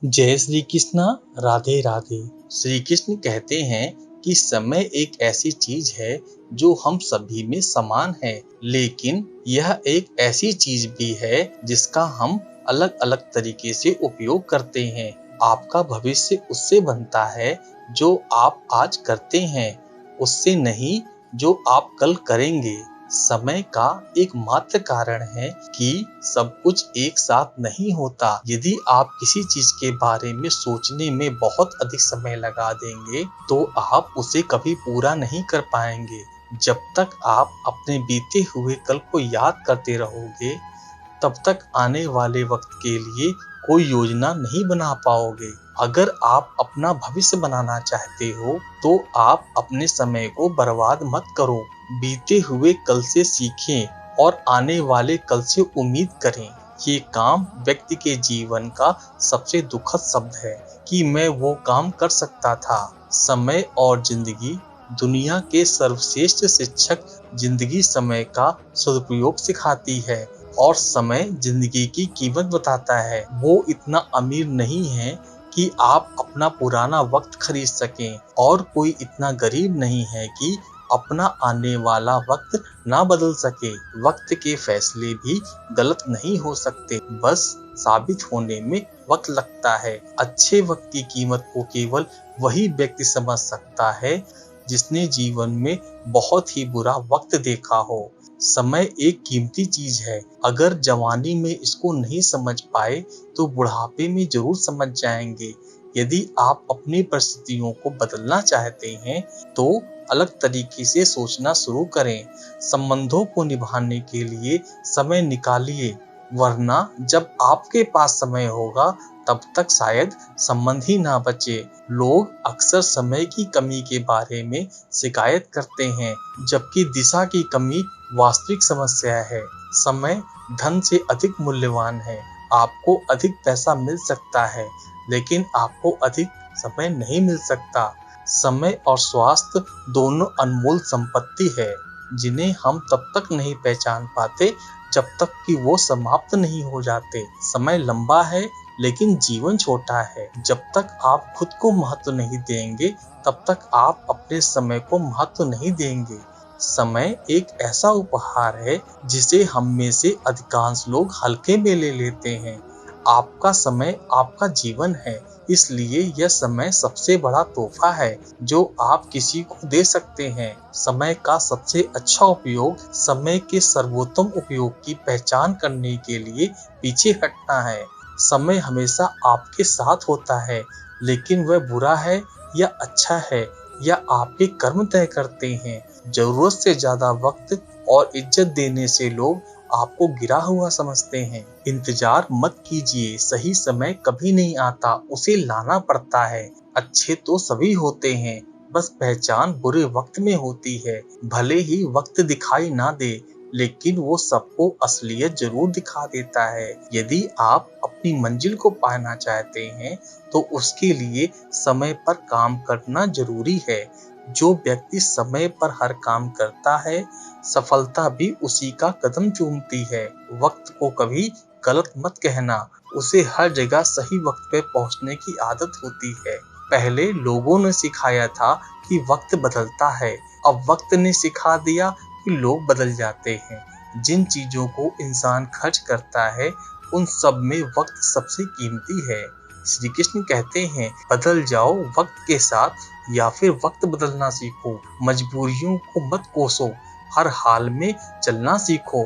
जय श्री कृष्णा। राधे राधे। श्री कृष्ण कहते हैं कि समय एक ऐसी चीज है जो हम सभी में समान है, लेकिन यह एक ऐसी चीज भी है जिसका हम अलग अलग तरीके से उपयोग करते हैं। आपका भविष्य उससे बनता है जो आप आज करते हैं, उससे नहीं जो आप कल करेंगे। समय का एकमात्र कारण है कि सब कुछ एक साथ नहीं होता। यदि आप किसी चीज के बारे में सोचने में बहुत अधिक समय लगा देंगे तो आप उसे कभी पूरा नहीं कर पाएंगे। जब तक आप अपने बीते हुए कल को याद करते रहोगे, तब तक आने वाले वक्त के लिए कोई योजना नहीं बना पाओगे। अगर आप अपना भविष्य बनाना चाहते हो तो आप अपने समय को बर्बाद मत करो। बीते हुए कल से सीखें और आने वाले कल से उम्मीद करें। ये काम व्यक्ति के जीवन का सबसे दुखद शब्द है कि मैं वो काम कर सकता था। समय और जिंदगी दुनिया के सर्वश्रेष्ठ शिक्षक जिंदगी समय का सदुपयोग सिखाती है और समय जिंदगी की कीमत बताता है। वो इतना अमीर नहीं है कि आप अपना पुराना वक्त खरीद सकें और कोई इतना गरीब नहीं है कि अपना आने वाला वक्त ना बदल सके। वक्त के फैसले भी गलत नहीं हो सकते, बस साबित होने में वक्त लगता है। अच्छे वक्त की कीमत को केवल वही व्यक्ति समझ सकता है जिसने जीवन में बहुत ही बुरा वक्त देखा हो। समय एक कीमती चीज है। अगर जवानी में इसको नहीं समझ पाए तो बुढ़ापे में जरूर समझ जाएंगे। यदि आप अपनी परिस्थितियों को बदलना चाहते हैं तो अलग तरीके से सोचना शुरू करें। संबंधों को निभाने के लिए समय निकालिए, वरना जब आपके पास समय होगा तब तक शायद संबंध ही ना बचे। लोग अक्सर समय की कमी के बारे में शिकायत करते हैं, जबकि दिशा की कमी वास्तविक समस्या है। समय धन से अधिक मूल्यवान है। आपको अधिक पैसा मिल सकता है, लेकिन आपको अधिक समय नहीं मिल सकता। समय और स्वास्थ्य दोनों अनमोल संपत्ति है, जिन्हें हम तब तक नहीं पहचान पाते जब तक कि वो समाप्त नहीं हो जाते। समय लंबा है लेकिन जीवन छोटा है। जब तक आप खुद को महत्व नहीं देंगे, तब तक आप अपने समय को महत्व नहीं देंगे। समय एक ऐसा उपहार है जिसे हम में से अधिकांश लोग हल्के में ले लेते हैं। आपका समय आपका जीवन है, इसलिए यह समय सबसे बड़ा तोहफा है जो आप किसी को दे सकते हैं। समय का सबसे अच्छा उपयोग समय के सर्वोत्तम उपयोग की पहचान करने के लिए पीछे हटना है। समय हमेशा आपके साथ होता है, लेकिन वह बुरा है या अच्छा है या आपके कर्म तय करते हैं। जरूरत से ज्यादा वक्त और इज्जत देने से लोग आपको गिरा हुआ समझते हैं। इंतजार मत कीजिए, सही समय कभी नहीं आता, उसे लाना पड़ता है। अच्छे तो सभी होते हैं, बस पहचान बुरे वक्त में होती है। भले ही वक्त दिखाई ना दे, लेकिन वो सबको असलियत जरूर दिखा देता है। यदि आप अपनी मंजिल को पाना चाहते हैं तो उसके लिए समय पर काम करना जरूरी है। जो व्यक्ति समय पर हर काम करता है, सफलता भी उसी का कदम चूमती है। वक्त को कभी गलत मत कहना, उसे हर जगह सही वक्त पे पहुंचने की आदत होती है। पहले लोगों ने सिखाया था कि वक्त बदलता है, अब वक्त ने सिखा दिया कि लोग बदल जाते हैं। जिन चीजों को इंसान खर्च करता है उन सब में वक्त सबसे कीमती है। श्री कृष्ण कहते हैं, बदल जाओ वक्त के साथ या फिर वक्त बदलना सीखो। मजबूरियों को मत कोसो, हर हाल में चलना सीखो।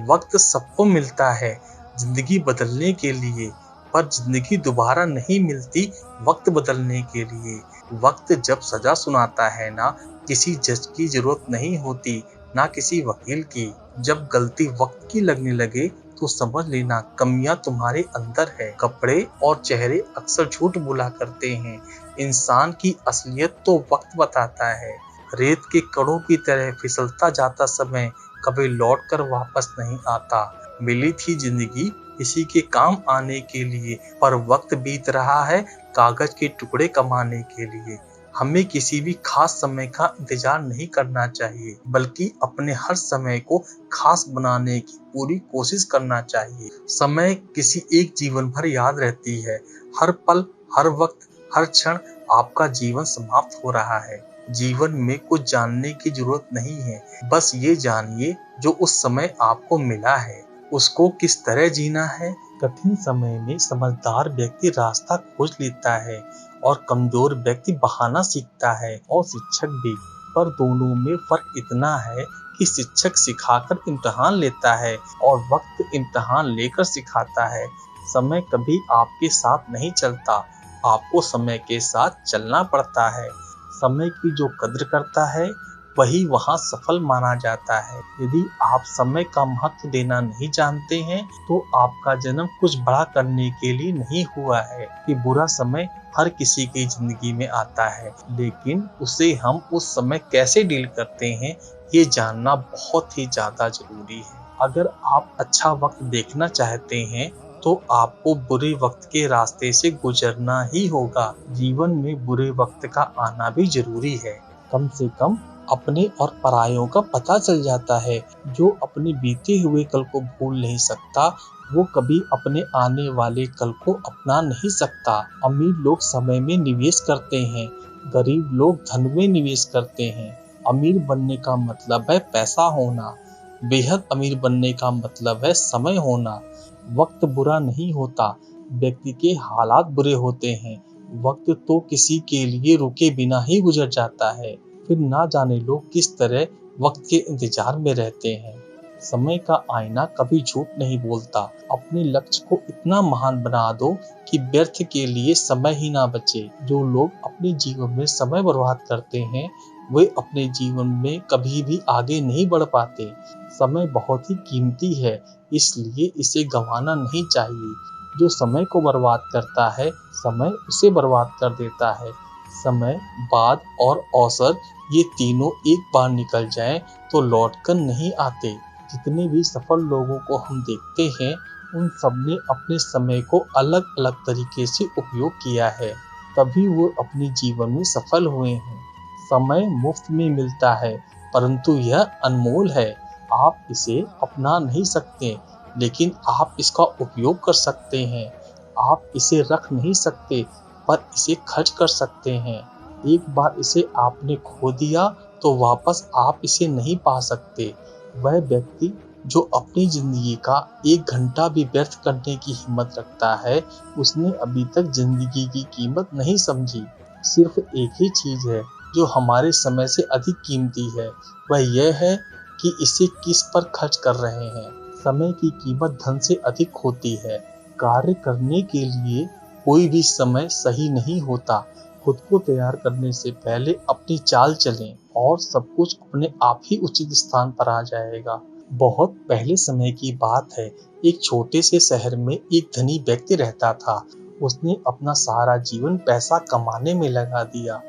वक्त सबको मिलता है जिंदगी बदलने के लिए, पर जिंदगी दोबारा नहीं मिलती वक्त बदलने के लिए। वक्त जब सजा सुनाता है ना, किसी जज की जरूरत नहीं होती, ना किसी वकील की। जब गलती वक्त की लगने लगे तो समझ लेना कमियां तुम्हारे अंदर है। कपड़े और चेहरे अक्सर झूठ बोला करते हैं, इंसान की असलियत तो वक्त बताता है। रेत के कणों की तरह फिसलता जाता समय कभी लौट कर वापस नहीं आता। मिली थी जिंदगी किसी के काम आने के लिए, पर वक्त बीत रहा है कागज के टुकड़े कमाने के लिए। हमें किसी भी खास समय का इंतजार नहीं करना चाहिए, बल्कि अपने हर समय को खास बनाने की पूरी कोशिश करना चाहिए। समय किसी एक जीवन भर याद रहती है, हर पल, हर वक्त, हर क्षण आपका जीवन समाप्त हो रहा है। जीवन में कुछ जानने की जरूरत नहीं है, बस ये जानिए जो उस समय आपको मिला है उसको किस तरह जीना है। कठिन समय में समझदार व्यक्ति रास्ता खोज लेता है और कमजोर व्यक्ति बहाना सीखता है, और शिक्षक भी। पर दोनों में फर्क इतना है कि शिक्षक सिखाकर इम्तिहान लेता है और वक्त इम्तिहान लेकर सिखाता है। समय कभी आपके साथ नहीं चलता, आपको समय के साथ चलना पड़ता है। समय की जो कद्र करता है वही वहाँ सफल माना जाता है। यदि आप समय का महत्व देना नहीं जानते हैं तो आपका जन्म कुछ बड़ा करने के लिए नहीं हुआ है। कि बुरा समय हर किसी की जिंदगी में आता है, लेकिन उसे हम उस समय कैसे डील करते हैं ये जानना बहुत ही ज्यादा जरूरी है। अगर आप अच्छा वक्त देखना चाहते हैं तो आपको बुरे वक्त के रास्ते से गुजरना ही होगा। जीवन में बुरे वक्त का आना भी जरूरी है। कम से कम अपने और परायों का पता चल जाता है। जो अपने बीते हुए कल को भूल नहीं सकता वो कभी अपने आने वाले कल को अपना नहीं सकता। अमीर लोग समय में निवेश करते हैं, गरीब लोग धन में निवेश करते हैं। अमीर बनने का मतलब है पैसा होना, बेहद अमीर बनने का मतलब है समय होना। वक्त बुरा नहीं होता, व्यक्ति के हालात बुरे होते हैं। वक्त तो किसी के लिए रुके बिना ही गुजर जाता है, फिर ना जाने लोग किस तरह वक्त के इंतजार में रहते हैं। समय का आईना कभी झूठ नहीं बोलता। अपने लक्ष्य को इतना महान बना दो कि व्यर्थ के लिए समय ही ना बचे। जो लोग अपने जीवन में समय बर्बाद करते हैं वे अपने जीवन में कभी भी आगे नहीं बढ़ पाते। समय बहुत ही कीमती है, इसलिए इसे गंवाना नहीं चाहिए। जो समय को बर्बाद करता है समय उसे बर्बाद कर देता है। समय, बाद और अवसर ये तीनों एक बार निकल जाएं तो लौटकर नहीं आते। जितने भी सफल लोगों को हम देखते हैं उन सब ने अपने समय को अलग अलग तरीके से उपयोग किया है, तभी वो अपने जीवन में सफल हुए हैं। समय मुफ्त में मिलता है परंतु यह अनमोल है। आप इसे अपना नहीं सकते, लेकिन आप इसका उपयोग कर सकते हैं। आप इसे रख नहीं सकते पर इसे खर्च कर सकते हैं। एक बार इसे आपने खो दिया तो वापस आप इसे नहीं पा सकते। वह व्यक्ति जो अपनी जिंदगी का 1 घंटा भी व्यर्थ करने की हिम्मत रखता है उसने अभी तक जिंदगी की कीमत नहीं समझी। सिर्फ एक ही चीज है जो हमारे समय से अधिक कीमती है, वह यह है कि इसे किस पर खर्च कर रहे हैं। समय की कीमत धन से अधिक होती है। कार्य करने के लिए कोई भी समय सही नहीं होता। खुद को तैयार करने से पहले अपनी चाल चलें और सब कुछ अपने आप ही उचित स्थान पर आ जाएगा। बहुत पहले समय की बात है, एक छोटे से शहर में एक धनी व्यक्ति रहता था। उसने अपना सारा जीवन पैसा कमाने में लगा दिया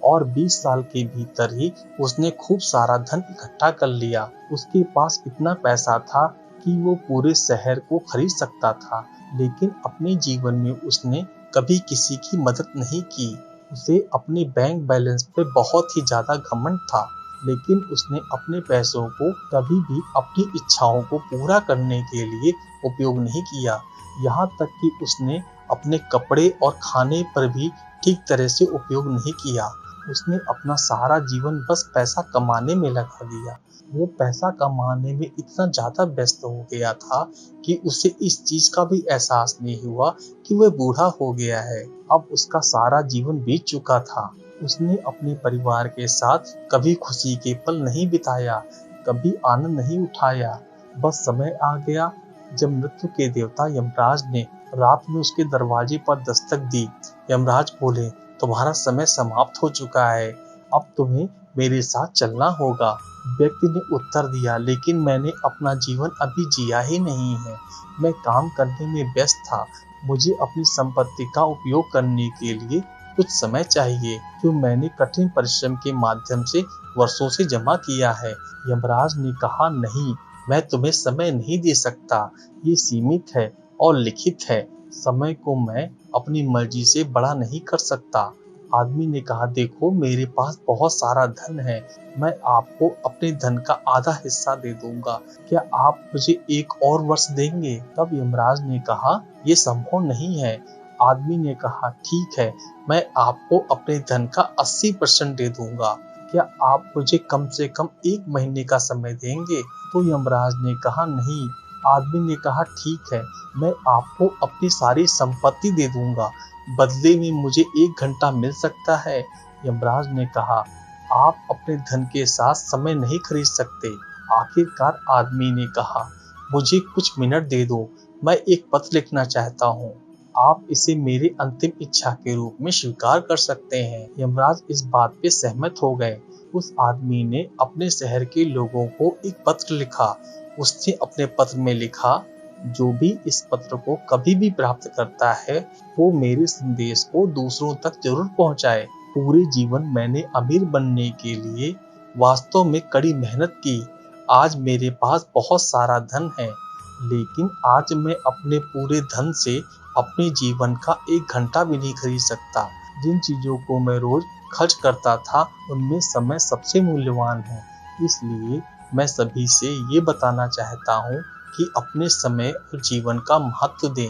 और 20 साल के भीतर ही उसने खूब सारा धन इकट्ठा कर लिया। उसके पास इतना पैसा था कि वो पूरे शहर को खरीद सकता था, लेकिन अपने जीवन में उसने कभी किसी की मदद नहीं की। उसे अपने बैंक बैलेंस पे बहुत ही ज्यादा घमंड था, लेकिन उसने अपने पैसों को कभी भी अपनी इच्छाओं को पूरा करने के लिए उपयोग नहीं किया। यहाँ तक कि उसने अपने कपड़े और खाने पर भी ठीक तरह से उपयोग नहीं किया। उसने अपना सारा जीवन बस पैसा कमाने में लगा दिया। वो पैसा कमाने में इतना ज्यादा व्यस्त हो गया था कि उसे इस चीज का भी एहसास नहीं हुआ कि वह बूढ़ा हो गया है। अब उसका सारा जीवन बीत चुका था। उसने अपने परिवार के साथ कभी खुशी के पल नहीं बिताया, कभी आनंद नहीं उठाया। बस समय आ गया जब मृत्यु के देवता यमराज ने रात में उसके दरवाजे पर दस्तक दी। यमराज बोले, तुम्हारा समय समाप्त हो चुका है, अब तुम्हें मेरे साथ चलना होगा। व्यक्ति ने उत्तर दिया, लेकिन मैंने अपना जीवन अभी जिया ही नहीं है। मैं काम करने में व्यस्त था। मुझे अपनी संपत्ति का उपयोग करने के लिए कुछ समय चाहिए जो मैंने कठिन परिश्रम के माध्यम से वर्षों से जमा किया है। यमराज ने कहा, नहीं, मैं तुम्हें समय नहीं दे सकता। ये सीमित है और लिखित है। समय को मैं अपनी मर्जी से बड़ा नहीं कर सकता। आदमी ने कहा, देखो मेरे पास बहुत सारा धन है, मैं आपको अपने धन का आधा हिस्सा दे दूंगा, क्या आप मुझे 1 और वर्ष देंगे? तब यमराज ने कहा, ये संभव नहीं है, आदमी ने कहा, ठीक है, मैं आपको अपने धन का 80% दे दूंगा। क्या आप मुझे कम से कम 1 महीने का समय देंगे? तो यमराज ने कहा, नहीं। आदमी ने कहा, ठीक है, मैं आपको अपनी सारी संपत्ति दे दूंगा, बदले में मुझे 1 घंटा मिल सकता है? यमराज ने कहा, आप अपने धन के साथ समय नहीं खरीद सकते। आखिरकार आदमी ने कहा, मुझे कुछ मिनट दे दो, मैं एक पत्र लिखना चाहता हूँ। आप इसे मेरी अंतिम इच्छा के रूप में स्वीकार कर सकते हैं। यमराज इस बात पे सहमत हो गए। उस आदमी ने अपने शहर के लोगों को एक पत्र लिखा। उसने अपने पत्र में लिखा, जो भी इस पत्र को कभी भी प्राप्त करता है, वो मेरे संदेश को दूसरों तक जरूर पहुंचाए। पूरे जीवन मैंने अमीर बनने के लिए वास्तव में कड़ी मेहनत की। आज मेरे पास बहुत सारा धन है, लेकिन आज मैं अपने पूरे धन से अपने जीवन का 1 घंटा भी नहीं खरीद सकता। जिन चीजों को मैं रोज खर्च करता था, उनमें समय सबसे मूल्यवान है। इसलिए मैं सभी से ये बताना चाहता हूँ कि अपने समय और जीवन का महत्व दें,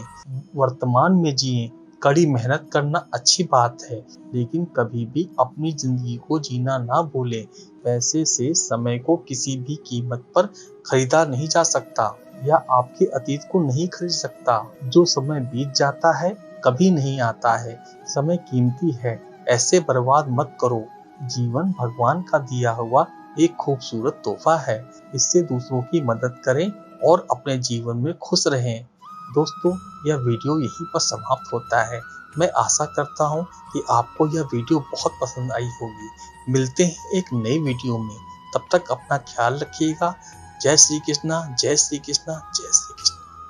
वर्तमान में जिएं। कड़ी मेहनत करना अच्छी बात है, लेकिन कभी भी अपनी जिंदगी को जीना ना भूलें। पैसे से समय को किसी भी कीमत पर खरीदा नहीं जा सकता, या आपके अतीत को नहीं खरीद सकता। जो समय बीत जाता है, कभी नहीं आता है। समय कीमती है, ऐसे बर्बाद मत करो। जीवन भगवान का दिया हुआ एक खूबसूरत तोहफा है। इससे दूसरों की मदद करें और अपने जीवन में खुश रहें। दोस्तों, यह वीडियो यहीं पर समाप्त होता है। मैं आशा करता हूँ कि आपको यह वीडियो बहुत पसंद आई होगी। मिलते हैं एक नई वीडियो में। तब तक अपना ख्याल रखिएगा। जय श्री कृष्णा, जय श्री कृष्णा, जय श्री कृष्णा।